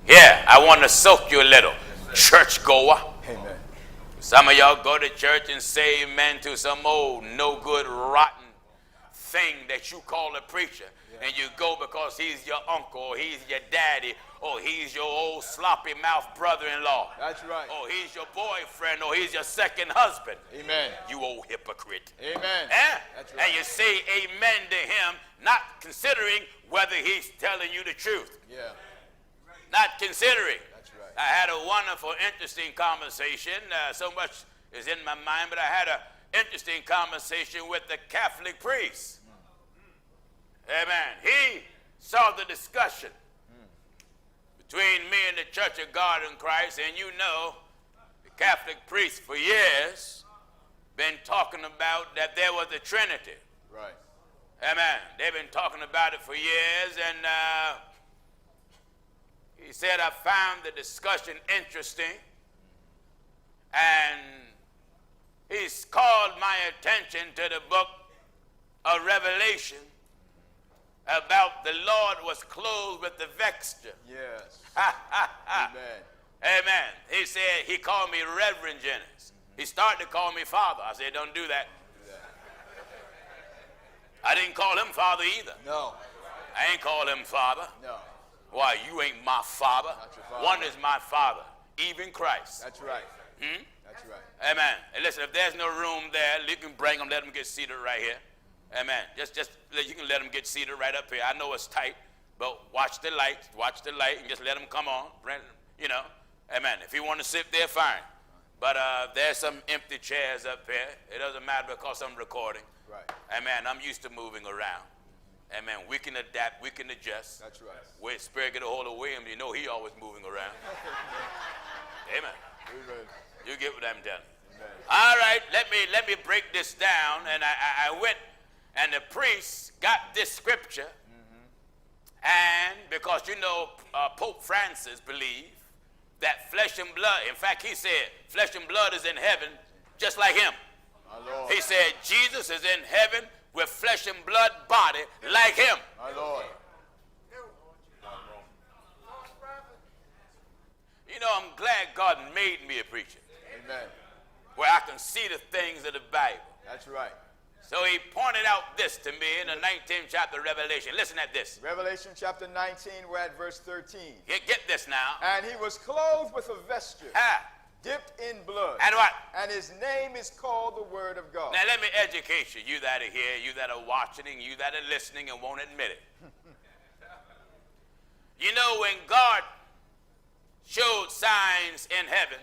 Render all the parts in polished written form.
Yeah, I want to soak you a little. Church goer. Amen. Some of y'all go to church and say amen to some old no good rotten thing that you call a preacher. And you go because he's your uncle, or he's your daddy, or he's your old sloppy mouth brother-in-law. That's right. Or he's your boyfriend, or he's your second husband. Amen. You old hypocrite. Amen. Eh? That's right. And you say amen to him, not considering whether he's telling you the truth. Yeah. Not considering. That's right. I had a wonderful, interesting conversation. So much is in my mind, but I had an interesting conversation with the Catholic priest. Amen. He saw the discussion between me and the Church of God in Christ, and you know, the Catholic priest for years been talking about that there was a Trinity. Right. Amen. They've been talking about it for years, and he said, I found the discussion interesting, and he's called my attention to the book of Revelation about the Lord was clothed with the vesture. Yes. Amen. Amen. He said, he called me Reverend Jennings. He started to call me Father. I said, don't do that. I didn't call him Father either. No. I ain't call him Father. No. Why, you ain't my Father. Not your father. One is my Father, even Christ. That's right. Hmm? That's right. Amen. And listen, if there's no room there, you can bring them, let them get seated right here. Amen. Just you can let them get seated right up here. I know it's tight, but watch the light, and just let them come on. You know, amen. If you want to sit there, fine. But there's some empty chairs up here. It doesn't matter because I'm recording. Right. Amen. I'm used to moving around. Amen. We can adapt. We can adjust. That's right. Where Spirit get a hold of William, you know he always moving around. Amen. Amen. You get what I'm telling you. Amen. All right. Let me break this down. And I went. And the priest got this scripture, and because you know Pope Francis believed that flesh and blood, in fact he said flesh and blood is in heaven just like him. My Lord. He said Jesus is in heaven with flesh and blood body like him. My Lord. You know, I'm glad God made me a preacher. Amen. Where I can see the things of the Bible. That's right. So he pointed out this to me in the 19th chapter of Revelation. Listen at this. Revelation chapter 19, we're at verse 13. Get this now. And he was clothed with a vesture, dipped in blood. And what? And his name is called the Word of God. Now let me educate you, you that are here, you that are watching, and you that are listening and won't admit it. You know, when God showed signs in heaven,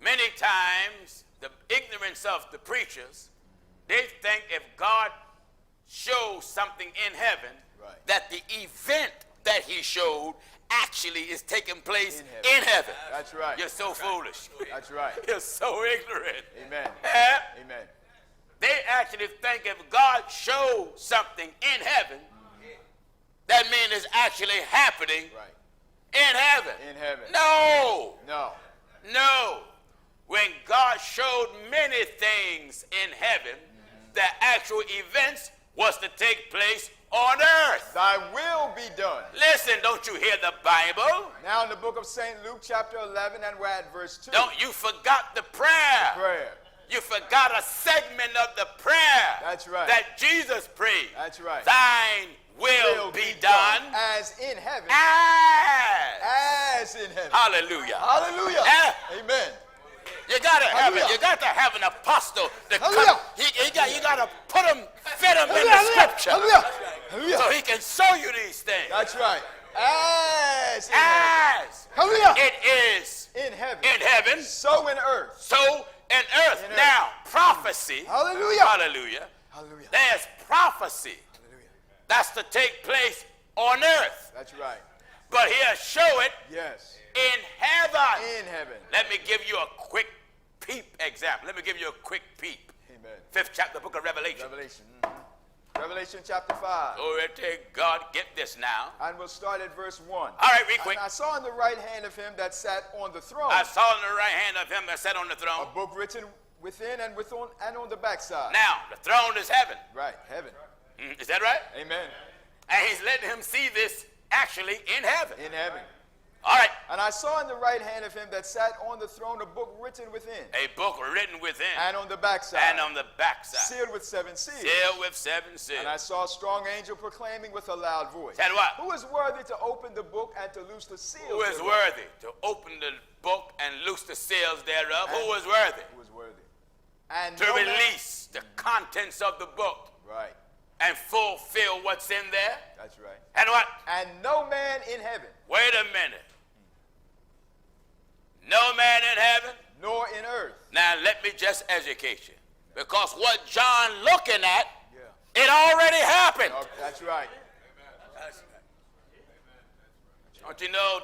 many times the ignorance of the preachers, they think if God shows something in heaven, right, that the event that he showed actually is taking place in heaven. That's right. You're so foolish. That's right. You're so ignorant. Amen. Amen. They actually think if God showed something in heaven, that means it's actually happening in heaven. In heaven. No. No. No. When God showed many things in heaven, the actual events was to take place on earth. Thy will be done. Listen, don't you hear the Bible? Now in the book of St. Luke chapter 11, and we're at verse 2. Don't you forgot the prayer. Prayer. You forgot a segment of the prayer. That's right. That Jesus prayed. That's right. Thine will be done as in heaven. As in heaven. Hallelujah. Hallelujah. Amen. You gotta have it. You got to have an apostle to come. You gotta put him, fit him in the scripture. Hallelujah. So he can show you these things. That's right. As in heaven. It is in heaven. In heaven. So in earth. So in earth. Now, prophecy. Hallelujah. Hallelujah. Hallelujah. There's prophecy. Hallelujah. That's to take place on earth. That's right. But he'll show it. Yes. In heaven. In heaven. Let me give you a quick peep example. Let me give you a quick peep. Amen. 5th chapter, book of Revelation. Revelation. Revelation chapter 5. Glory to God. Get this now. And we'll start at verse 1. All right, real quick. And I saw in the right hand of him that sat on the throne. I saw in the right hand of him that sat on the throne. A book written within and on the backside. Now, the throne is heaven. Right, heaven. Is that right? Amen. And he's letting him see this actually in heaven. In heaven. All right. And I saw in the right hand of him that sat on the throne a book written within. A book written within. And on the backside. And on the backside. Sealed with 7 seals. Sealed with 7 seals. And I saw a strong angel proclaiming with a loud voice. Tell what? Who is worthy to open the book and to loose the seals? Who is worthy to open the book and loose the seals thereof? Who is worthy? Who is worthy? And to release the contents of the book. Right. And fulfill what's in there. That's right. And what? And no man in heaven. Wait a minute. No man in heaven. Nor in earth. Now let me just educate you. Because what John looking at, it already happened. Oh, that's right. Don't you know,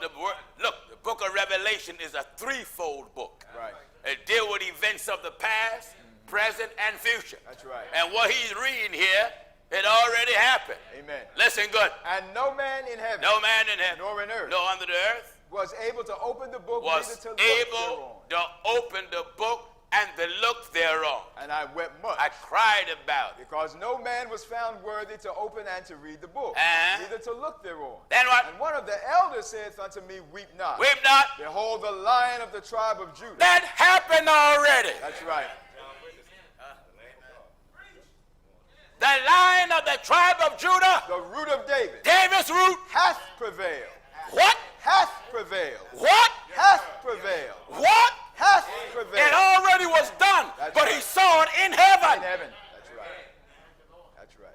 look, the book of Revelation is a threefold book. Right. It deals with events of the past, present, and future. That's right. And what he's reading here, it already happened. Amen. Listen good. And no man in heaven. No man in heaven. Nor in earth. Nor under the earth. Was able to open the book. Was able to open the book and to look thereon. And I wept much. I cried about it. Because no man was found worthy to open and to read the book. Neither to look thereon. Then what? And one of the elders saith unto me, Weep not. Weep not. Behold the Lion of the tribe of Judah. That happened already. That's right. The Lion of the tribe of Judah. The root of David. David's root. Hath prevailed. What? Hath prevailed. What? Hath prevailed. What? Hath prevailed. It already was done, That's but right. he saw it in heaven. In heaven. That's right. That's right.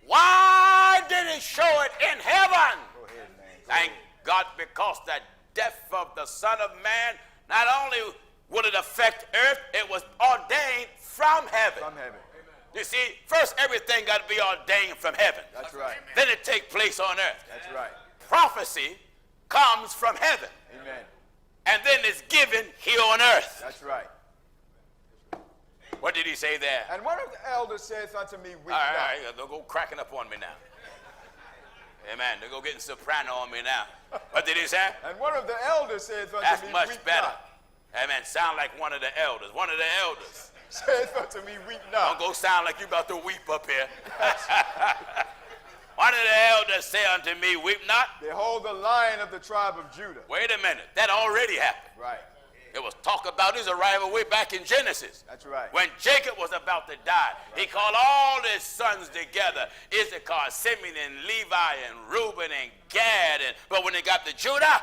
Why did he show it in heaven? Go ahead, man. Thank God, because the death of the Son of Man, not only would it affect earth, it was ordained from heaven. From heaven. You see, first everything got to be ordained from heaven. That's right. Then it take place on earth. That's right. Prophecy comes from heaven. Amen. And then it's given here on earth. That's right. What did he say there? And one of the elders saith unto me, Weep All right, not. all right, don't go cracking up on me now. Amen. Don't go getting soprano on me now. What did he say? And one of the elders saith unto That's me, much Weep better. not. Amen. Sound like one of the elders. One of the elders. Saith unto me, Weep Don't not. go sound like you about to weep up here. One of the elders say unto me, Weep not. Behold the Lion of the tribe of Judah. Wait a minute. That already happened. Right. It was talk about his arrival way back in Genesis. That's right. When Jacob was about to die, he called all his sons together, Issachar, Simeon, and Levi, and Reuben, and Gad. But when he got to Judah,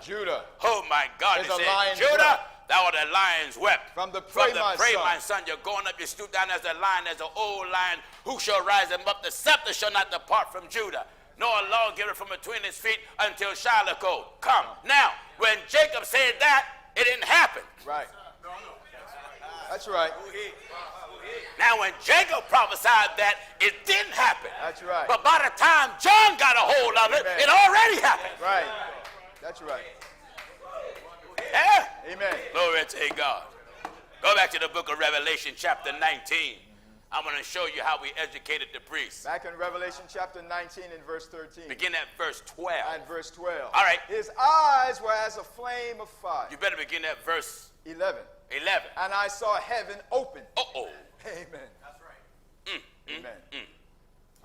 Judah. Oh my God, There's he a said, lion Judah, wept. thou art the lion's wept. From the prey, my son, you're going up, you stoop down as a lion, as an old lion. Who shall rise him up? The scepter shall not depart from Judah, nor a lawgiver from between his feet until Shiloh come. Now, when Jacob said that, it didn't happen. Right. That's right. Now, when Jacob prophesied that, it didn't happen. That's right. But by the time John got a hold of it, Amen. it already happened. Right. That's right. Yeah? Amen. Glory to God. Go back to the book of Revelation, chapter 19. I'm going to show you how we educated the priests. Back in Revelation chapter 19 and verse 13. Begin at verse 12. And verse 12. All right. His eyes were as a flame of fire. You better begin at verse 11. 11. And I saw heaven open. Uh-oh. Amen. That's right. Amen.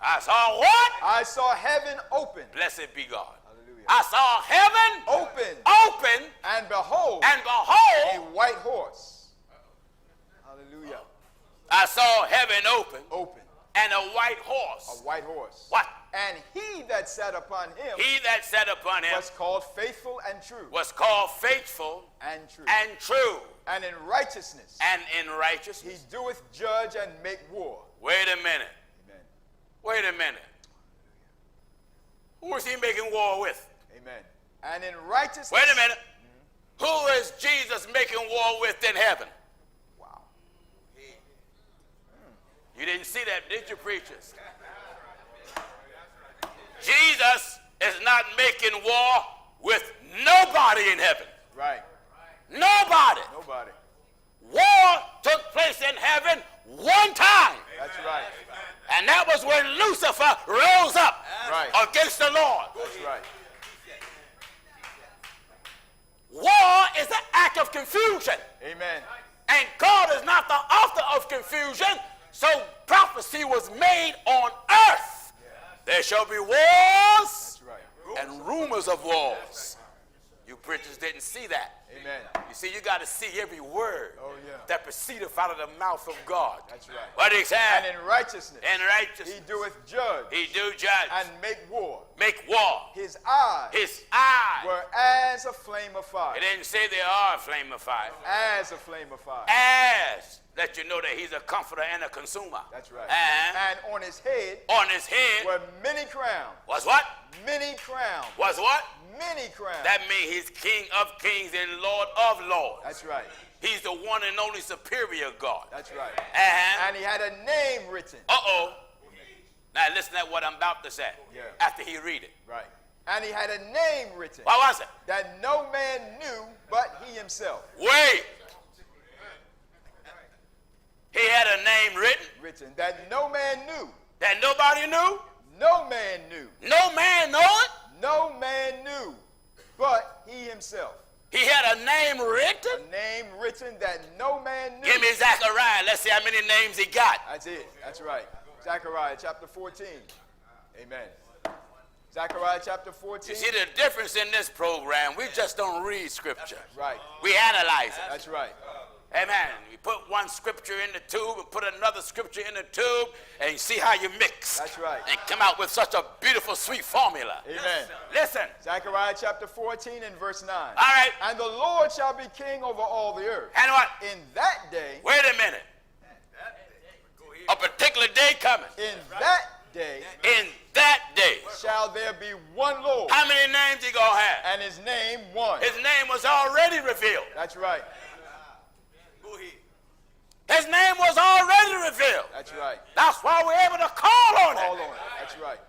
I saw what? I saw heaven open. Blessed be God. Hallelujah. I saw heaven open, and behold, a a white horse. Hallelujah. I saw heaven open, and a white A horse. white horse. What? And he that sat upon him He that sat upon him was called faithful and true. was called faithful And true. and true, And in righteousness and in he righteousness. doeth judge and make war. Wait a minute. Amen. Wait a minute. Who is he making war with? Amen. And in righteousness. Wait a minute. Who is Jesus making war with in heaven? Wow. You didn't see that, did you, preachers? Jesus is not making war with nobody in heaven. Right. Nobody. Nobody. War took place in heaven one time. That's right. And that was when Lucifer rose up Right. against the Lord. That's right. War is an act of confusion. Amen. And God is not the author of confusion. So prophecy was made on earth There shall be wars. That's right. And rumors of wars. You preachers didn't see that. Amen. You see, you got to see every word that proceedeth out of the mouth of God. That's right. What he said? And in righteousness. In righteousness. He doeth judge. He do judge. And make war. Make war. His eyes. His eyes. Were as a flame of fire. It didn't say they are a flame of fire. As a flame of fire. As. Let you know that he's a comforter and a consumer. That's right. And on his head. On his head. Were many crowns. Was what? Many crowns. Was what? Many crowns. That means he's King of kings and Lord of lords. That's right. He's the one and only superior God. That's right. And he had a name written. Uh-oh. Now listen to what I'm about to say. Yeah. After he read it. Right. And he had a name written. What was it? That no man knew but he himself. Wait. He had a name written. That no man knew. That nobody knew? No man knew. No man know it? No man knew but he himself. He had a name written? A name written that no man knew. Give me Zechariah. Let's see how many names he got. That's it. That's right. Zechariah chapter 14. Amen. Zechariah chapter 14. You see the difference in this program? We just don't read scripture. Right. We analyze it. That's right. Amen. You put one scripture in the tube and put another scripture in the tube and you see how you mix. That's right. And come out with such a beautiful, sweet formula. Amen. Listen. Zechariah chapter 14 and verse 9. All right. And the Lord shall be king over all the earth. And what? In that day. Wait a minute. A particular day coming. In that day. In that day. Shall there be one Lord. How many names he gonna have? And his name one. His name was already revealed. That's right. His name was already revealed. That's right. That's why we're able to call on it. Call on it. That's right.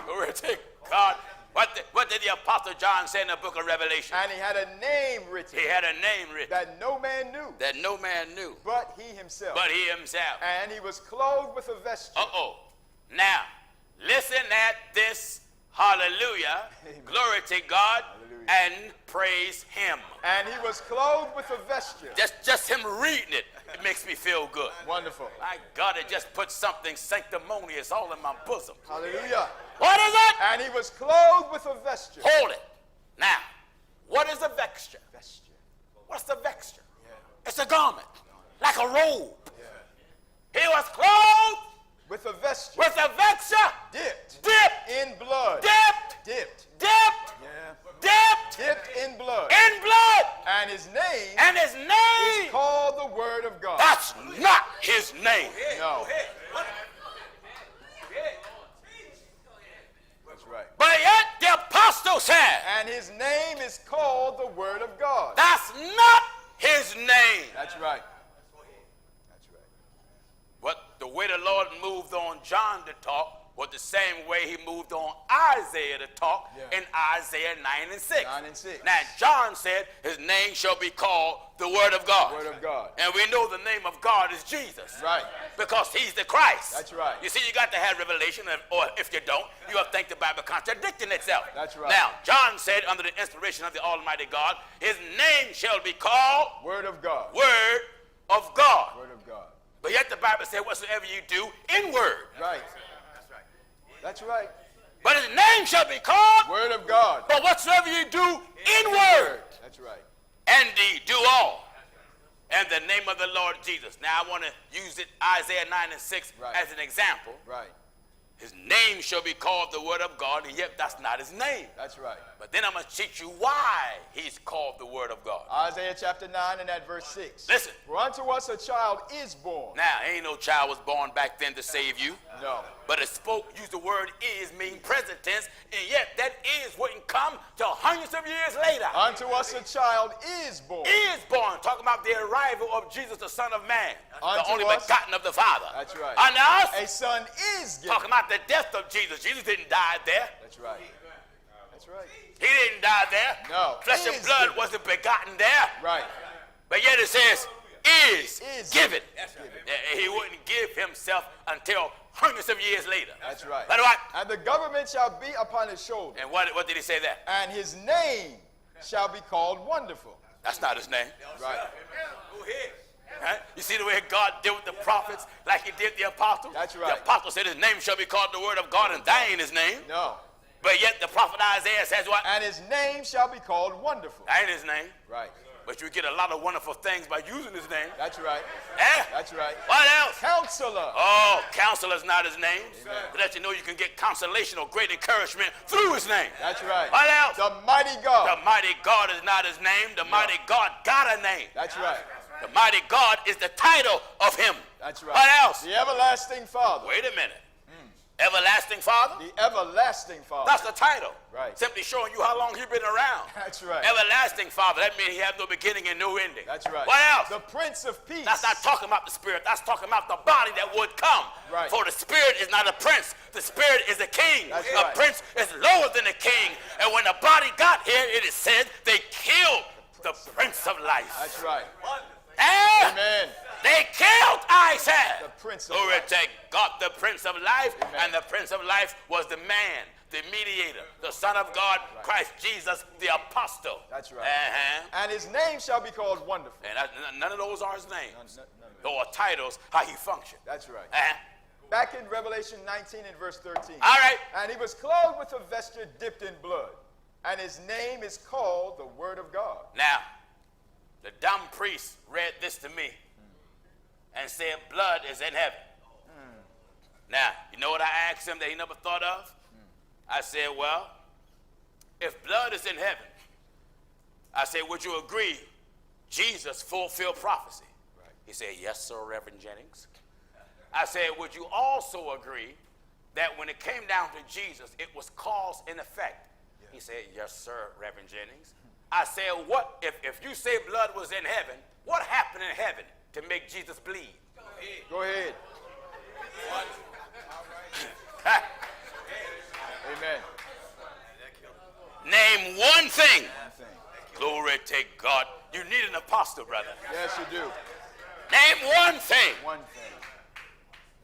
Glory to God. What did the Apostle John say in the book of Revelation? And he had a name written. He had a name written. That no man knew. That no man knew. But he himself. But he himself. And he was clothed with a vesture. Uh-oh. Now, listen at this. Hallelujah. Amen. Glory to God. Hallelujah. And praise him. And he was clothed with a vesture. Just him reading it, it makes me feel good. Wonderful. My God, it just put something sanctimonious all in my bosom. Hallelujah. What is it? And he was clothed with a vesture. Hold it. Now, what is a vesture? Vesture. What's the vesture? Yeah. It's a garment, like a robe. Yeah. He was clothed with a vesture. With a vesture. Dipped. Dipped. In blood. Dipped. Dipped. Dipped. Yeah. Dipped. Dipped in blood. In blood. And his name. And his name is called the Word of God. That's not his name. No. That's right. But yet the apostle said. And his name is called the Word of God. That's not his name. That's right. But the way the Lord moved on John to talk was the same way he moved on Isaiah to talk in Isaiah 9 and 6. 9 and 6. Now, John said his name shall be called the Word of God. Word of God. And we know the name of God is Jesus. Right. Because he's the Christ. That's right. You see, you got to have revelation, or if you don't, you have to think the Bible contradicting itself. That's right. Now, John said under the inspiration of the Almighty God, his name shall be called Word of God. Word of God. Word of God. But yet the Bible said, whatsoever you do in word. Right. That's right. But his name shall be called Word of God. But whatsoever you do in word. That's right. And deed, do all. In the name of the Lord Jesus. Now I want to use it, Isaiah 9 and 6 as an example. Right. His name shall be called the Word of God, and yet that's not his name. That's right. But then I'm going to teach you why he's called the Word of God. Isaiah chapter 9 and at verse 6. Listen. For unto us a child is born. Now, ain't no child was born back then to save you. No. But it used the word is, mean present tense, and yet that is wouldn't come till hundreds of years later. Unto us a child is born. Is born. Talking about the arrival of Jesus, the Son of Man. Unto the only us, begotten of the Father. That's right. Unto us, a son is given. talking about the death of Jesus. Jesus didn't die there. That's right. That's right. He didn't die there. No. Flesh and blood wasn't begotten there. Right. But yet it says, is given. That's given. He wouldn't give himself until hundreds of years later. That's right. But what? And the government shall be upon his shoulder. And what did he say there? And his name shall be called Wonderful. That's not his name. Right. Right? You see the way God dealt with the prophets like he did the apostles? That's right. The apostle said his name shall be called the word of God, and that ain't his name. No. But yet the prophet Isaiah says what? And his name shall be called Wonderful. That ain't his name. Right. But you get a lot of wonderful things by using his name. That's right. Eh? That's right. What else? Counselor. Oh, counselor's not his name. Amen. To let you know you can get consolation or great encouragement through his name. That's right. What else? The mighty God. The mighty God is not his name. The mighty God got a name. That's right. The mighty God is the title of him. That's right. What else? The everlasting Father. Wait a minute. Everlasting Father? The everlasting Father. That's the title. Right. Simply showing you how long he's been around. That's right. Everlasting Father. That means he has no beginning and no ending. That's right. What else? The Prince of Peace. That's not talking about the Spirit. That's talking about the body that would come. Right. For the Spirit is not a prince. The Spirit is a king. That's a right. prince is lower than a king. And when the body got here, it is said they killed the Prince of Life. That's right. And Amen. they killed Isaac. The Prince of Glory Life. to God, the Prince of Life. Amen. And the Prince of Life was the man, the mediator, the Son of God, Christ Jesus, the apostle. That's right. Uh-huh. And his name shall be called Wonderful. And none of those are his names. None. Or titles, how he functioned. That's right. Uh-huh. Back in Revelation 19 and verse 13. All right. And he was clothed with a vesture dipped in blood. And his name is called the Word of God. Now, the dumb priest read this to me and said, blood is in heaven. Now, you know what I asked him that he never thought of? I said, well, if blood is in heaven, I said, would you agree Jesus fulfilled prophecy? Right. He said, yes, sir, Reverend Jennings. I said, would you also agree that when it came down to Jesus, it was cause and effect? Yeah. He said, yes, sir, Reverend Jennings. I said, what if you say blood was in heaven, what happened in heaven to make Jesus bleed? Go ahead. Amen. Name one thing. One thing. Glory to God. You need an apostle, brother. Yes, you do. Name one thing One thing.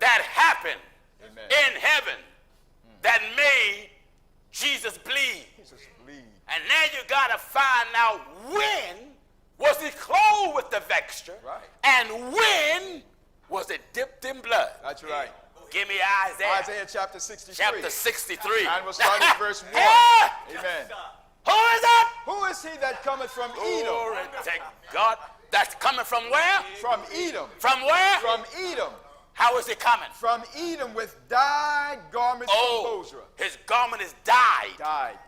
that happened Amen. in heaven that made Jesus bleed. Jesus bleed. And now you got to find out when was he clothed with the vesture, Right. and when was it dipped in blood? That's right. Give me Isaiah. Isaiah chapter 63. Chapter 63. And we'll start at verse 1. Ah! Amen. Who is that? Who is he that cometh from Edom? Glory to God. That's coming from where? From Edom. From where? From Edom. How is he coming? From Edom with dyed garments from Bozrah. His garment is dyed. Dyed.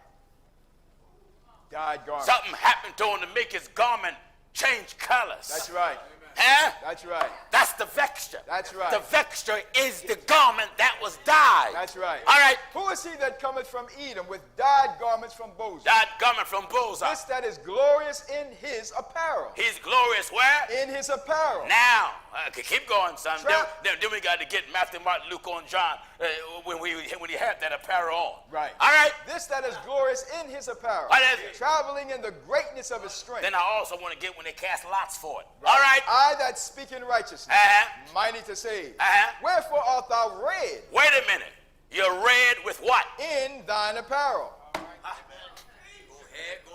Dyed garments. Something happened to him to make his garment change colors. That's right. Huh? That's right. That's the vesture. That's right. The vesture is the garment that was dyed. That's right. All right. Who is he that cometh from Edom with dyed garments from Bozrah? Dyed garment from bullseye. This that is glorious in his apparel. He's glorious where? In his apparel. Now, keep going, son. Trap. Then we got to get Matthew, Mark, Luke, and John when he had that apparel on. Right. All right. This that is glorious in his apparel. What is it? Traveling in the greatness of his strength. Then I also want to get when they cast lots for it. All right. I that speak in righteousness, Uh-huh. mighty to save. Uh-huh. Wherefore art thou red Wait a minute. You're red with what? in thine apparel? Go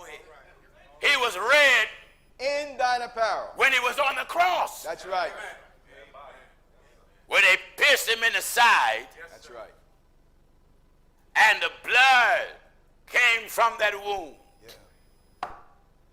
ahead. He was red In thine apparel. when he was on the cross. That's right. Where they pierced him in the side, That's right. and the blood came from that wound. Yeah.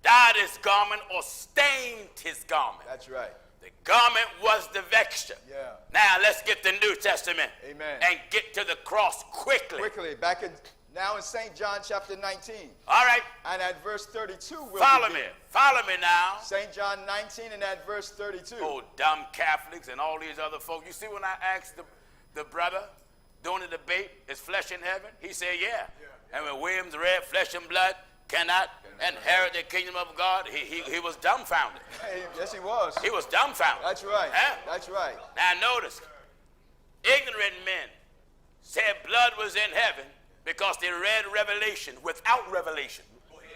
Dyed his garment or stained his garment. That's right. The garment was the vesture. Yeah. Now let's get the New Testament. Amen. And get to the cross quickly. Quickly, back in now in St. John chapter 19. All right. And at verse 32, we'll Follow begin. me. Follow me now. St. John 19 and at verse 32. Oh, dumb Catholics and all these other folks. You see when I asked the brother during the debate, is flesh in heaven? He said, yeah. And when Williams read flesh and blood cannot inherit the kingdom of God, he was dumbfounded. Hey, yes, he was. He was dumbfounded. That's right. Huh? That's right. Now notice, ignorant men said blood was in heaven because they read Revelation without revelation.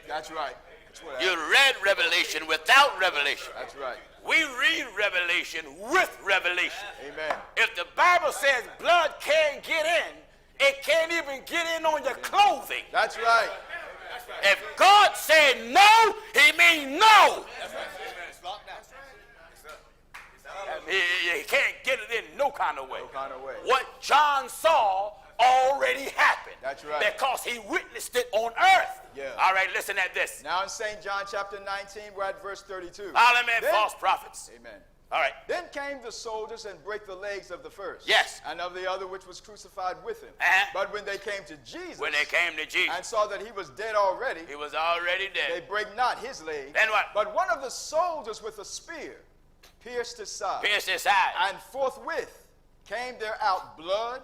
That's right. That's what You happened. read Revelation without revelation. That's right. We read Revelation with revelation. Amen. If the Bible says blood can't get in, it can't even get in on your clothing. That's right. If God said no, he means no. he can't get it in no kind of way. No kind of way. What John saw already happened. That's right. Because he witnessed it on earth. Yeah. All right, listen at this. Now in St. John chapter 19, we're at verse 32. Follow me, false prophets. Amen. All right. Then came the soldiers and brake the legs of the first. Yes. And of the other which was crucified with him. Uh-huh. But when they came to Jesus. When they came to Jesus. And saw that he was dead already. He was already dead. They brake not his leg. Then what? But one of the soldiers with a spear pierced his side. Pierced his side. And forthwith came there out blood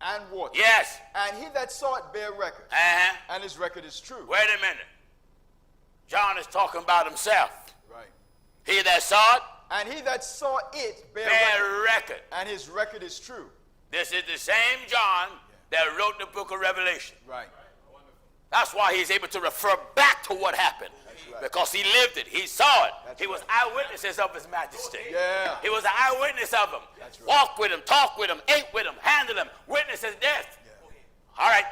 and water. Yes. And he that saw it bare record. Uh-huh. And his record is true. Wait a minute. John is talking about himself. Right. He that saw it. And he that saw it bare record. And his record is true. This is the same John that wrote the book of Revelation. Right. That's why he's able to refer back to what happened. Right. Because he lived it. He saw it. That's he was right. eyewitnesses of his majesty. Yeah. He was an eyewitness of him. That's right. Walked with him, talked with him, ate with him, handled him, witnessed his death. Yeah. All right.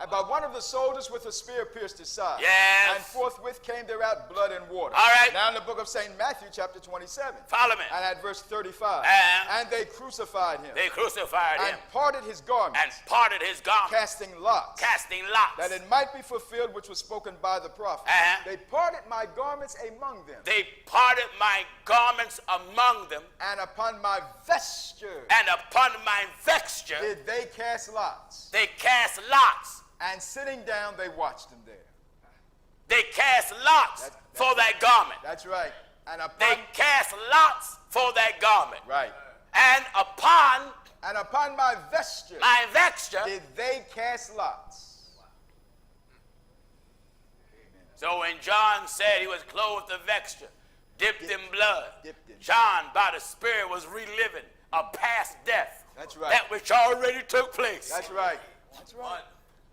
But one of the soldiers with a spear pierced his side. Yes. And forthwith came there out blood and water. All right. Now in the book of St. Matthew, chapter 27. Follow me. And at verse 35. And they crucified him. They crucified him. And parted his garments. And parted his garments. Casting lots. Casting lots. That it might be fulfilled which was spoken by the prophet. They parted my garments among them. They parted my garments among them. And upon my vesture. And upon my vesture. Did they cast lots. They cast lots. And sitting down, they watched him there. They cast lots for that garment. That's right. And they cast lots for that garment. Right. And upon my vesture. My vesture. Did they cast lots. So when John said he was clothed with vesture, dipped in blood, John, by the Spirit, was reliving a past death. That's right. That which already took place. That's right. That's right.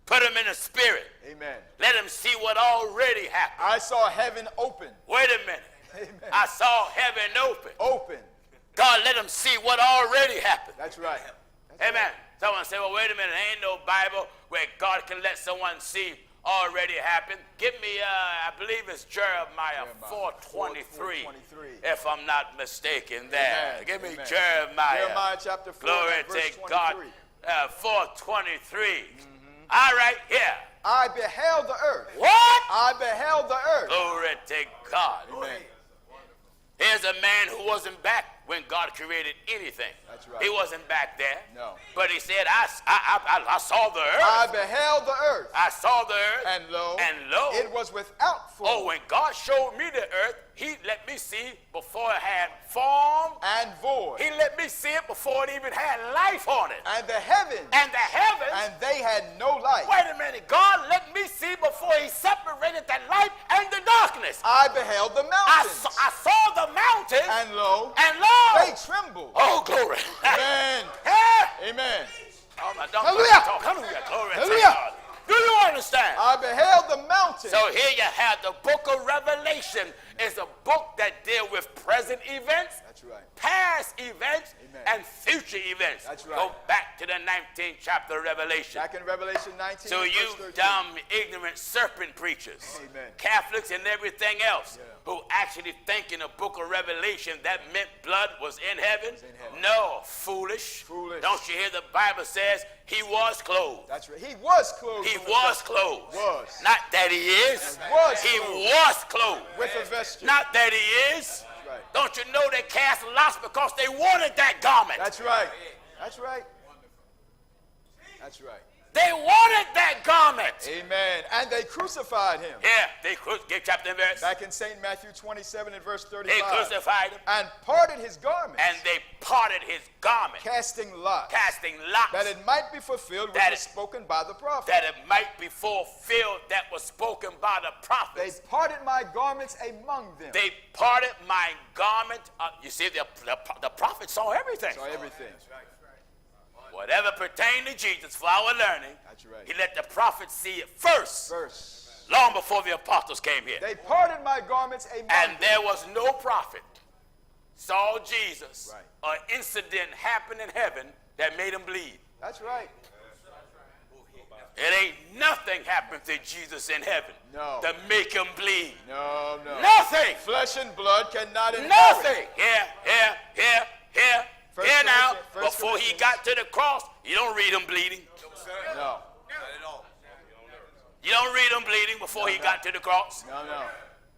Put him in the Spirit. Amen. Let him see what already happened. I saw heaven open. Wait a minute. Amen. I saw heaven open. Open. God, let him see what already happened. That's right. Amen. Right. Someone say, well, wait a minute. There ain't no Bible where God can let someone see already happened. Give me, I believe it's Jeremiah 4:23, if I'm not mistaken there. Amen. Give me Amen. Jeremiah chapter 4, glory verse to 23. God. 4:23. All right, here. I beheld the earth. What? I beheld the earth. Glory to God. Amen. Here's a man who wasn't back when God created anything. That's right. He wasn't back there. No. But he said, I saw the earth. I beheld the earth. I saw the earth. And lo, it was without form. Oh, when God showed me the earth, he let me see before it had form and void. He let me see it before it even had life on it. And the heavens. And the heavens. And they had no light. Wait a minute. God let me see before he separated the light and the darkness. I beheld the mountains. I saw the mountains. And lo. They trembled. Oh, glory. Amen. Yeah. Amen. Oh, my, don't Hallelujah. Talk. Hallelujah. Glory Hallelujah. to God. Do you understand? I beheld the mountains. So here you have the book of Revelation is a book that deals with present events, that's right, past events, amen, and future events. That's right. Go back to the 19th chapter of Revelation. Back in Revelation 19. So you dumb, ignorant serpent preachers, amen, Catholics and everything else, who actually think in the book of Revelation that meant blood was in heaven. No, foolish. Don't you hear the Bible says he was clothed? That's right. He was clothed. He was clothed. Was. Not that he is. He was clothed. With a vesture. Not that he is. Right. Don't you know they cast lots because they wanted that garment? That's right. That's right. That's right. They wanted that garment. Amen. And they crucified him. Yeah, they give chapter and verse. Back in St. Matthew 27 and verse 35. They crucified him. And parted his garments. And they parted his garment. Casting lots. Casting lots. That it might be fulfilled which was spoken by the prophet. That it might be fulfilled that was spoken by the prophets. They parted my garments among them. They parted my garment. You see, the prophet saw everything. Saw everything. Whatever pertained to Jesus for our learning, that's right, he let the prophets see it first. Long before the apostles came here. They parted my garments among them. And there was no prophet saw Jesus, an incident happened in heaven that made him bleed. That's right. It ain't nothing happened to Jesus in heaven to make him bleed. No. Nothing. Flesh and blood cannot inherit. Nothing. Here. got to the cross, you don't read him bleeding. No. You don't read him bleeding before he got to the cross. No, no.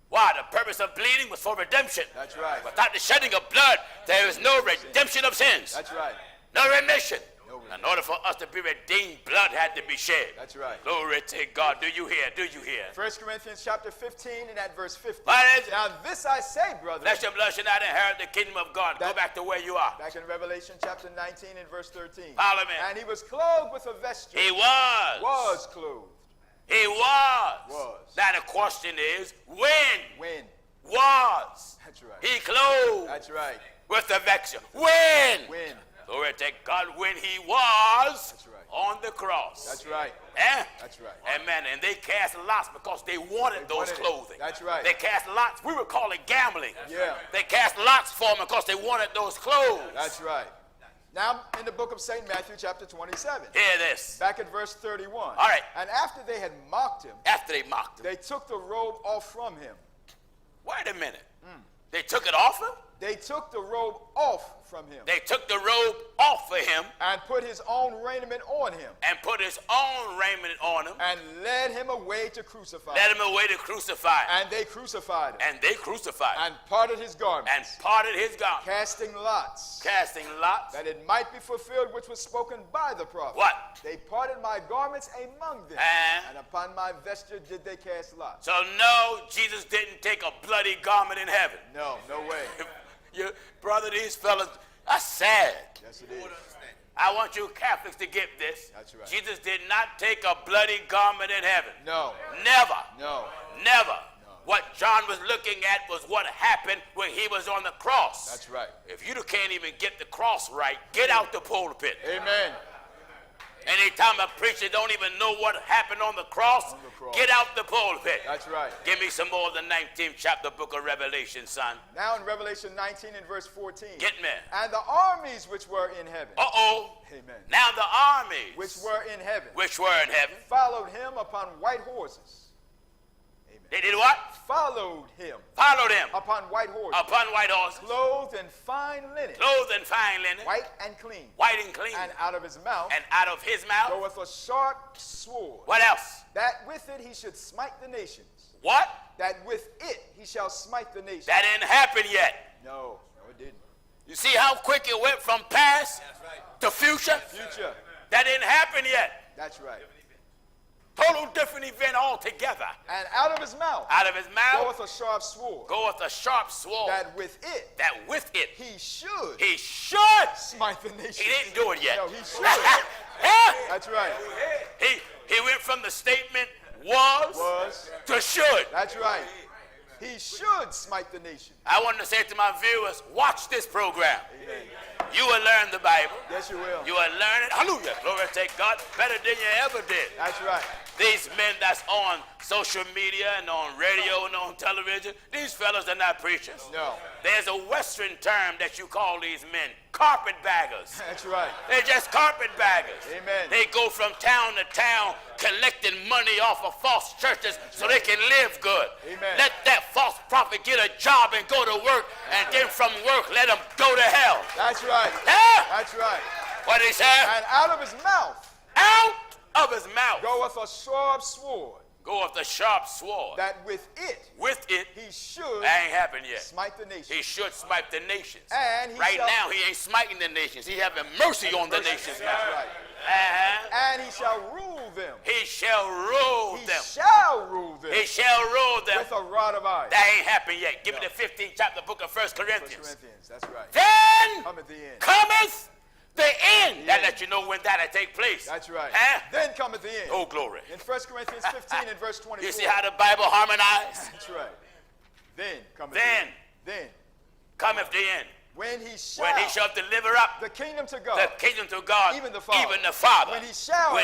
Why? The purpose of bleeding was for redemption. That's right. Without the shedding of blood, there is no redemption of sins. That's right. No remission. No remission. In order for us to be redeemed, blood had to be shed. That's right. Glory to God. Do you hear? Do you hear? 1 Corinthians chapter 15 and at verse 50. What is it? Now this I say, brother. Lest your blood should not inherit the kingdom of God. Go back to where you are. Back in Revelation chapter 19 and verse 13. Follow me. And he was clothed with a vesture. He was. Was clothed. He was. Was. Now the question is, when? When? Was. That's right. He clothed. That's right. With the vesture. When? When? Glory to God. When he was. That's right. On the cross. That's right. Eh? That's right. Amen. And they cast lots because they wanted those wanted it. clothing. That's right. They cast lots. We would call it gambling. Yeah. They cast lots for them because they wanted those clothes. That's right. Now in the book of St. Matthew chapter 27. Hear this. Back at verse 31. All right. And after they had mocked him, After they mocked him. they took the robe off from him. Wait a minute. They took it off him? They took the robe off from him. They took the robe off of him And put his own raiment on him. and put his own raiment on him. And led him away to crucify Led him. him away to crucify him. And they crucified him. And they crucified him. And parted his garments. And parted his garment. Casting lots. Casting lots. That it might be fulfilled which was spoken by the prophet. What? They parted my garments among them. And upon my vesture did they cast lots. So no, Jesus didn't take a bloody garment in heaven. No, no way. Your brother, these fellas, that's sad. Yes, it is. I want you Catholics to get this. That's right. Jesus did not take a bloody garment in heaven. No. Never. No. Never. No. What John was looking at was what happened when he was on the cross. That's right. If you can't even get the cross right, get out the pulpit. Amen. Anytime a preacher don't even know what happened on the cross, get out the pulpit. That's right. Give me some more of the 19th chapter book of Revelation, son. Now in Revelation 19 and verse 14. Get me. And the armies which were in heaven. Uh-oh. Amen. Now the armies Which were in heaven. which were in heaven. Followed him upon white horses. Amen. They did what? Followed him Followed him upon white horses. upon white horses, Clothed in fine linen. clothed in fine linen, White and clean. white and clean, And out of his mouth and out of his mouth. goeth a sharp sword. What else? That with it he should smite the nations. What? That with it he shall smite the nations. That didn't happen yet. No, it didn't. You see how quick it went from past to future? Future. That didn't happen yet. That's right. Total different event altogether. And out of his mouth Out of his mouth goeth a sharp sword. goeth a sharp sword. That with it That with it he should he should. smite the nations. He didn't do it yet. No, he should. Huh? That's right. He went from the statement was to should. That's right. He should smite the nation. I want to say to my viewers, watch this program. Amen. You will learn the Bible. Yes, you will. You will learn it. Hallelujah. Glory to God. Better than you ever did. That's right. These men that's on social media and on radio and on television, these fellas are not preachers. No. There's a Western term that you call these men, carpetbaggers. That's right. They're just carpetbaggers. Amen. They go from town to town collecting money off of false churches so they can live good. Amen. Let that false prophet get a job and go to work, and then from work let him go to hell. That's right. Huh? That's right. What did he say? And out of his mouth Out of his mouth goeth a sharp sword. goeth the sharp sword. That with it With it, he should that ain't happened yet. smite the nation. He should smite the nations. And he Right shall- now, he ain't smiting the nations. He having mercy on the nations now. That's right. Uh-huh. And he shall rule them. He shall rule He them. shall rule them He shall rule them. with a rod of iron. That ain't happened yet. Give me the 15th chapter book of 1 Corinthians. 1 Corinthians, that's right. Then Come at the end. cometh the end. That end. let you know when that'll take place. That's right. Huh? Then come at the end. Oh, glory. In 1 Corinthians 15 and verse 24. You see how the Bible harmonized? That's right. Then come at Then. the end. Then Cometh the end. when he shall, deliver up the kingdom to God, the kingdom to God, even the Father. Even the Father. When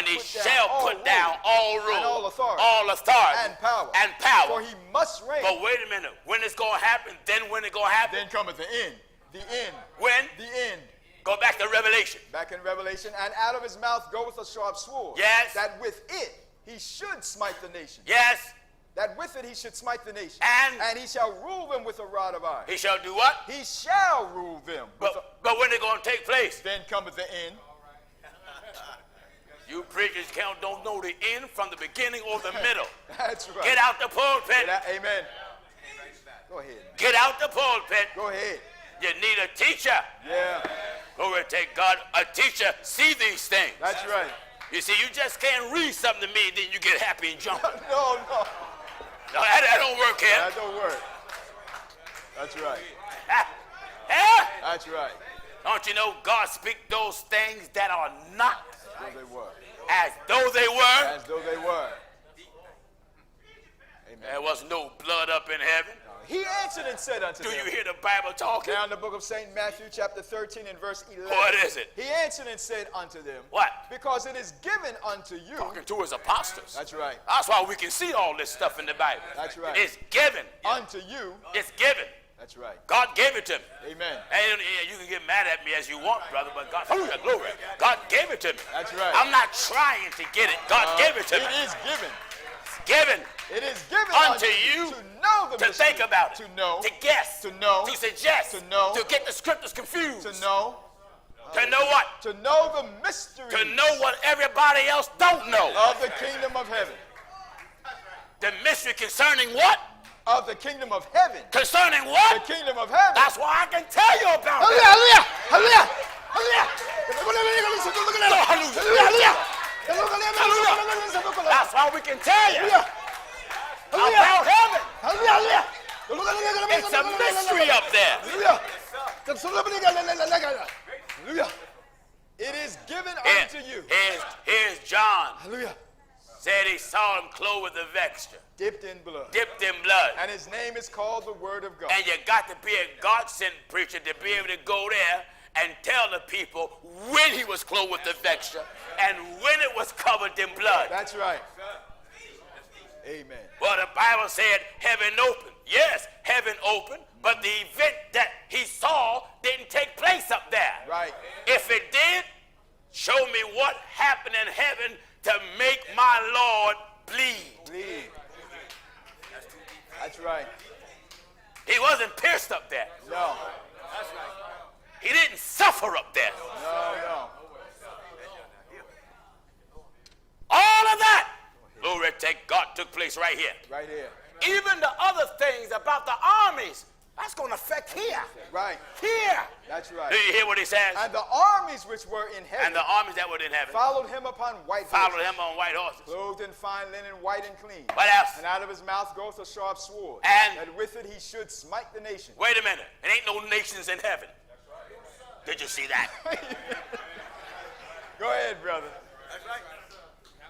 he shall put down all rule, and all authority, and power. For he must reign. But wait a minute. When it's going to happen, then when it's going to happen? Then cometh the end. The end. When? The end. Go back to Revelation. Back in Revelation, and out of his mouth goeth a sharp sword. Yes. That with it he should smite the nation. Yes. That with it he should smite the nation. And he shall rule them with a rod of iron. He shall do what? He shall rule them. But when it's going to take place? Then cometh the end. You preachers don't know the end from the beginning or the middle. That's right. Get out the pulpit. Amen. Go ahead. Get out the pulpit. Go ahead. You need a teacher. Yeah. Glory to God. A teacher see these things. That's right. You see, you just can't read something to me, then you get happy and jump. No. No, that don't work here. That don't work. That's right. That's right. Don't you know God speak those things that are not As though they were. as though they were? As though they were. Amen. There was no blood up in heaven. He answered and said unto Do them. you hear the Bible talking? Now in the book of St. Matthew, chapter 13 and verse 11. What is it? He answered and said unto them. What? Because it is given unto you. Talking to his apostles. That's right. That's why we can see all this stuff in the Bible. That's right. It's given. Unto you. It's given. That's right. God gave it to me. Amen. And you can get mad at me as you want, brother, but God, hallelujah, glory. God gave it to me. That's right. I'm not trying to get it. God gave it to me. It is given. It's given. It is given Unto you to know the to mystery, think about it. to know, To guess. to know, To suggest. to know, To get the scriptures confused. to know, To know what? to know the mystery To know what everybody else don't know. of the kingdom of heaven. The mystery concerning what? Of the kingdom of heaven. Concerning The what? kingdom of heaven. That's why I can tell you about it. Hallelujah! Hallelujah! Hallelujah! Hallelujah! That's why we can tell you Hallelujah! about heaven. Hallelujah! It's a mystery up there. Hallelujah! It is given Here- unto you. Here's John. Hallelujah! Said he saw him clothed with a vesture, Dipped in blood. dipped in blood. And his name is called the Word of God. And you got to be a God-sent preacher to be able to go there and tell the people when he was clothed with the vesture and when it was covered in blood. That's right. Amen. Well, the Bible said heaven opened. Yes, heaven opened, but the event that he saw didn't take place up there. Right. If it did, show me what happened in heaven to make my Lord bleed. Bleed. That's right. He wasn't pierced up there. No. He didn't suffer up there. No. All of that, glory to God, took place right here. Right here. Even the other things about the armies, that's going to affect here. Right. Here. That's right. Do you hear what he says? And the armies which were in heaven And the armies that were in heaven followed him upon white followed horses, him on white horses. clothed in fine linen, white and clean. What else? And out of his mouth goeth a sharp sword, And- that with it he should smite the nation. Wait a minute. It ain't no nations in heaven. Did you see that? Go ahead, brother.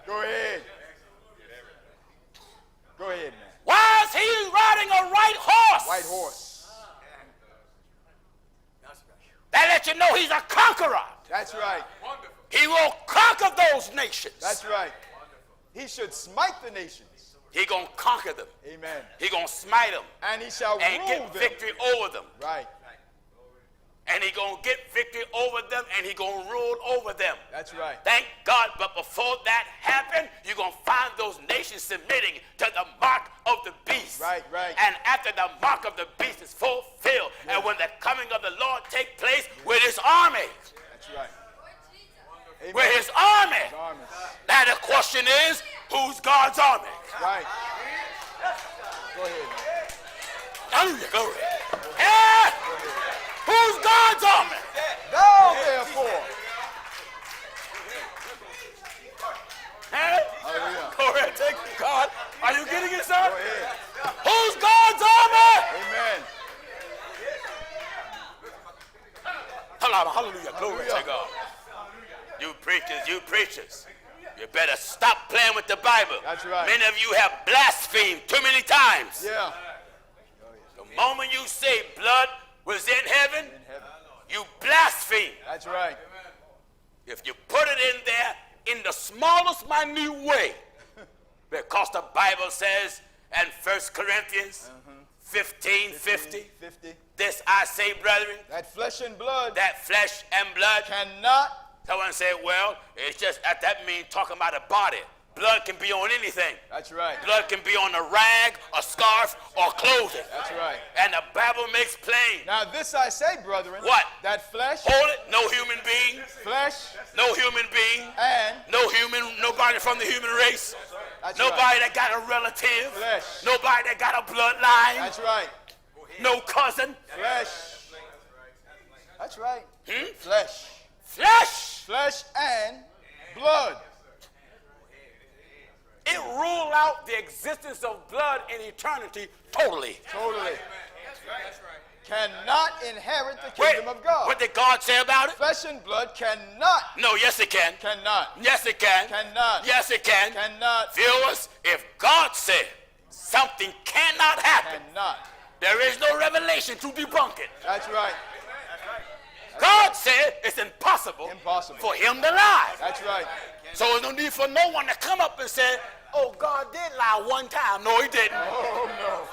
Go ahead. Go ahead, man. Why is he riding a white horse? White horse. That lets you know he's a conqueror. That's right. He will conquer those nations. That's right. He should smite the nations. He gonna conquer them. Amen. He gonna smite them And he shall and rule get them. victory over them. Right. And he gonna get victory over them, and he gonna rule over them. That's right. Thank God. But before that happened, you're gonna find those nations submitting to the mark of the beast. Right. And after the mark of the beast is fulfilled, and when the coming of the Lord take place with his army, That's right. Amen. with his army. His armies. Now the question is, who's God's army? Right. Go ahead. Hallelujah, glory. Yeah. Who's God's army? Thou therefore. Huh? Hallelujah. Glory to God. Are you getting it, sir? Go ahead. Who's God's army? Amen. Hallelujah, glory to God. You preachers, you better stop playing with the Bible. That's right. Many of you have blasphemed too many times. Yeah. The moment you say blood was in heaven, In heaven. you blaspheme. That's right. If you put it in there in the smallest minute way, because the Bible says in 1 Corinthians 15:50, 50. this I say, brethren, That flesh and blood that flesh and blood. cannot. Someone said, well, it's just that means talking about a body. Blood can be on anything. That's right. Blood can be on a rag, a scarf, or clothing. That's right. And the Bible makes plain. Now this I say, brethren. What? That flesh. Hold it. No human being. Flesh. No human being. And. Nobody from the human race. That's Nobody right. that got a relative. Flesh. Nobody that got a bloodline. That's right. No cousin. Flesh. That's right. Hmm? Flesh. Flesh. Flesh and blood. It ruled out the existence of blood in eternity totally. Totally. Cannot inherit the kingdom of God. What did God say about it? Flesh and blood cannot. No, yes it can. Cannot. Yes it can. Cannot. Yes it can. Cannot. Viewers, if God said something cannot happen, Cannot. there is no revelation to debunk it. That's right. God said it's impossible, for him to lie. That's right. So there's no need for no one to come up and say, oh, God did lie one time. No, he didn't. Oh, no.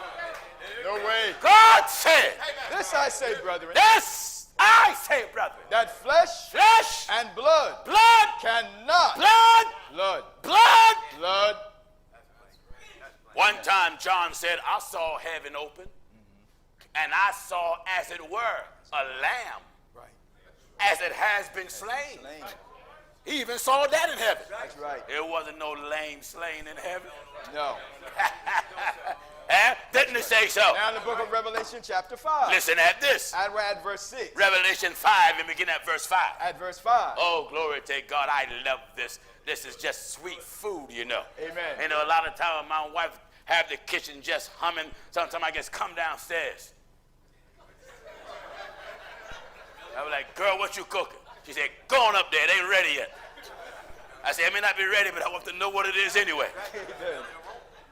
No way. God said. This I say, brethren. This I say, brother. That flesh and blood cannot. Blood. One time John said, I saw heaven open, and I saw, as it were, a lamb, as it has been slain. He even saw that in heaven. That's right. There wasn't no lame slain in heaven. No. Didn't it say so? Now in the book of Revelation chapter 5. Listen at this. We're at verse 6. Revelation 5 and begin at verse 5. At verse 5. Oh, glory to God. I love this. This is just sweet food, you know. Amen. You know, a lot of times my wife have the kitchen just humming. Sometimes I just come downstairs. I was like, girl, what you cooking? She said, go on up there. It ain't ready yet. I said, it may not be ready, but I want to know what it is anyway. Amen.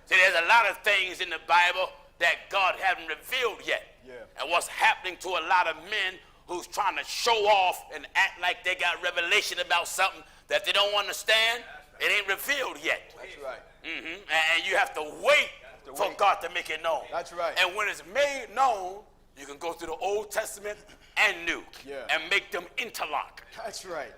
See, there's a lot of things in the Bible that God hasn't revealed yet. Yeah. And what's happening to a lot of men who's trying to show off and act like they got revelation about something that they don't understand, it ain't revealed yet. That's right. And you have to wait for God to make it known. That's right. And when it's made known, you can go through the Old Testament and New and make them interlock. That's right.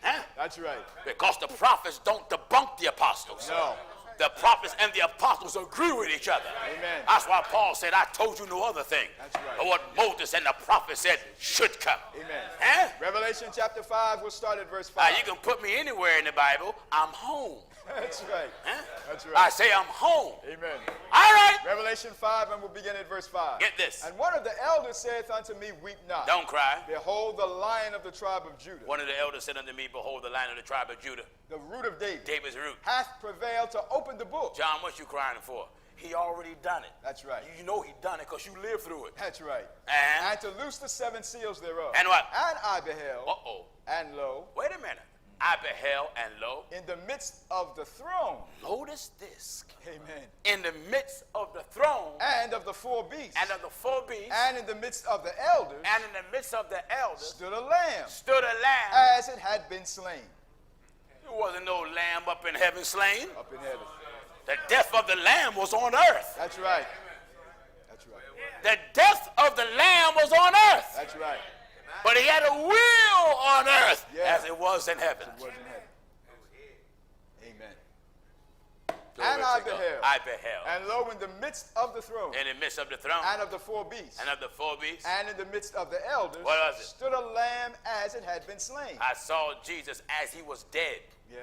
Huh? That's right. Because the prophets don't debunk the apostles. No. The prophets and the apostles agree with each other. Amen. That's why Paul said, I told you no other thing. That's right. But what Moses and the prophets said should come. Amen. Huh? Revelation chapter 5, we'll start at verse 5. You can put me anywhere in the Bible. I'm home. That's right. Huh? That's right. I say I'm home. Amen. All right. Revelation 5, and we'll begin at verse 5. Get this. And one of the elders saith unto me, weep not. Don't cry. Behold, the Lion of the tribe of Judah. One of the elders said unto me, behold, the Lion of the tribe of Judah. The root of David. David's root. Hath prevailed to open the book. John, what you crying for? He already done it. That's right. You know he done it because you lived through it. That's right. And to loose the 7 seals thereof. And what? And I beheld. Uh-oh. And lo. Wait a minute. I beheld, and lo. In the midst of the throne. Notice this. Amen. In the midst of the throne. And of the 4 beasts. And of the 4 beasts. And in the midst of the elders. And in the midst of the elders. Stood a lamb. Stood a lamb. As it had been slain. There wasn't no lamb up in heaven slain. Up in heaven. The death of the lamb was on earth. That's right. That's right. The death of the lamb was on earth. That's right. But he had a will on earth as it was in heaven. As it was in heaven. Amen. Glory and to I God. beheld. I beheld. And lo, in the midst of the throne. In the midst of the throne. And of the 4 beasts. And of the 4 beasts. And in the midst of the elders. What was it? Stood a lamb as it had been slain. I saw Jesus as he was dead. Yeah.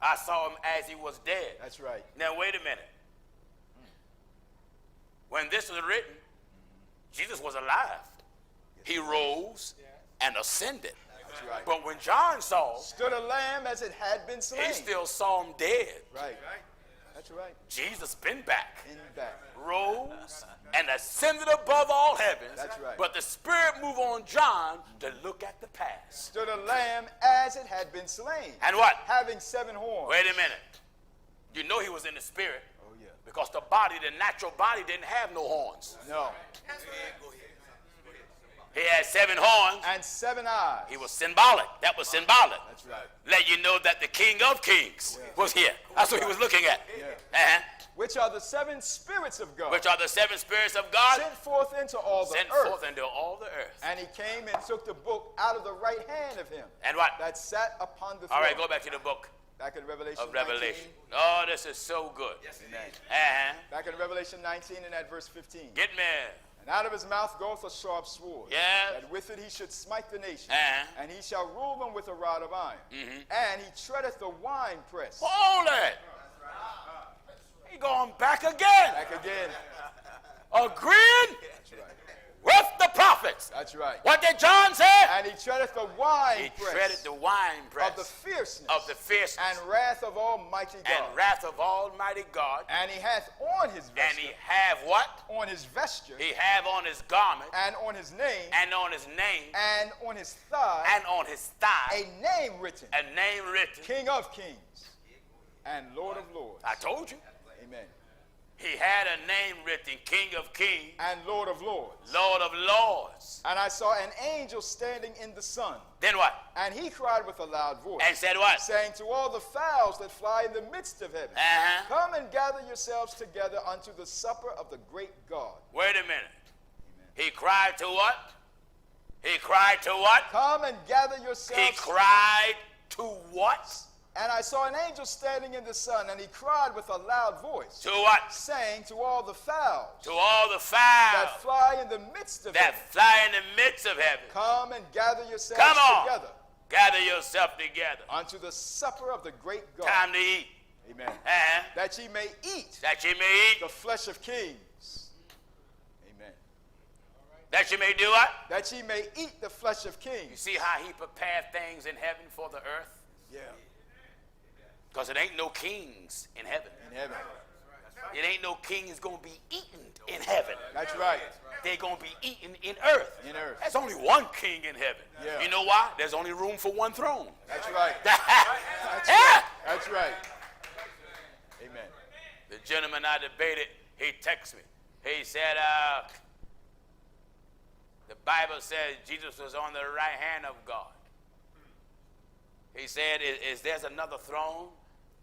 I saw him as he was dead. That's right. Now, wait a minute. When this was written, Jesus was alive. He rose and ascended. That's right. But when John saw, stood a lamb as it had been slain. He still saw him dead. Right. That's right. Jesus been back. In back. Rose and ascended above all heavens. That's right. But the Spirit moved on John to look at the past. Stood a lamb as it had been slain. And what? Having 7 horns. Wait a minute. You know he was in the Spirit. Oh, yeah. Because the body, the natural body, didn't have no horns. No. He had 7 horns. And 7 eyes. He was symbolic. That was symbolic. That's right. Let you know that the King of Kings was here. That's what he was looking at. Yeah. Which are the 7 spirits of God. Which are the 7 spirits of God. Sent forth into all the Sent earth. forth into all the earth. And he came and took the book out of the right hand of him. And what? That sat upon the throne. All right, go back to the book. Back in Revelation of Revelation. 19. Oh, this is so good. Yes, Amen. Uh-huh. Back in Revelation 19 and at verse 15. Get me. And out of his mouth goeth a sharp sword, Yes. that with it he should smite the nations, Uh-huh. and he shall rule them with a rod of iron. And he treadeth the winepress. Hold it. He going back again. Back again. Agreeing That's right. with the prophets. That's right. What did John say? And he treadeth the He winepress treaded the winepress of the fierceness of the fierceness and wrath of Almighty God. and wrath of Almighty God. And he hath on his And he vesture, have what? on his vesture, He have on his garment and on his name, and on his name and on his thigh, and on his thigh a name written, a name written. King of Kings and Lord of Lords. I told you. Amen. He had a name written, King of Kings, And Lord of Lords. Lord of Lords. And I saw an angel standing in the sun, Then what? and he cried with a loud voice, And said what? saying to all the fowls that fly in the midst of heaven, Uh-huh. come and gather yourselves together unto the supper of the great God. Wait a minute. He cried to what? He cried to what? Come and gather He yourselves. cried to what? And I saw an angel standing in the sun, and he cried with a loud voice, To what? saying to all the fowls To all the that fowls fly in the midst of that heaven, fly in the midst of heaven. come and gather yourselves Come on. together Gather yourself together. unto the supper of the great God. Time to eat. Amen. Uh-huh. That ye may eat That you may eat. the flesh of kings. Amen. That you may do what? That ye may eat the flesh of You kings. see how he prepared things in heaven for the earth? Yeah. Because it ain't no kings in heaven. In heaven. It ain't no kings going to be eaten in heaven. That's right. They're going to be eaten in earth. In earth. There's only one king in heaven. Yeah. You know why? There's only room for one throne. That's right. That's That's right. That's right. Amen. The gentleman I debated, he texted me. He said, the Bible says Jesus was on the right hand of God. He said, is there's another throne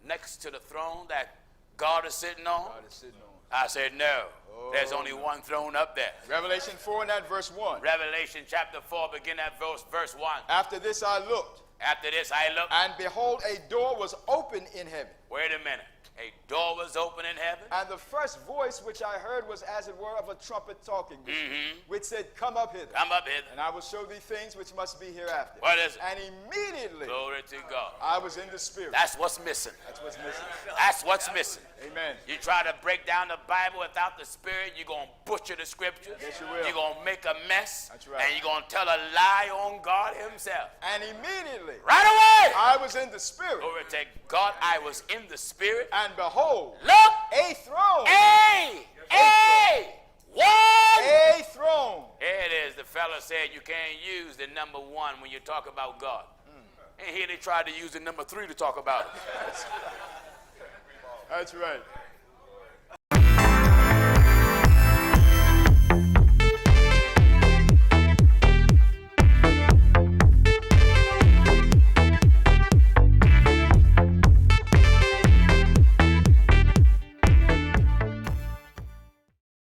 next to the throne that God is sitting on? God is sitting on. I said, no. There's only one throne up there. Revelation 4 and at verse 1. Revelation chapter 4, begin at verse 1. After this I looked, After this I looked. and behold, a door was open in heaven. Wait a minute. A door was open in heaven. And the first voice which I heard was as it were of a trumpet talking with me, which said, come up hither, Come up hither. and I will show thee things which must be hereafter. What is it? And immediately Glory to God. I was in the Spirit. That's what's missing. That's what's missing. That's what's missing. Amen. You try to break down the Bible without the Spirit, you're going to butcher the scriptures. Yes, you will. You're going to make a mess. That's right. And you're going to tell a lie on God himself. And immediately Right away. I was in the Spirit, Glory to God, I was in the Spirit. and behold, Look. a throne. One. A throne. Here it is. The fella said you can't use the number one when you talk about God. And here they tried to use the number three to talk about it. That's right.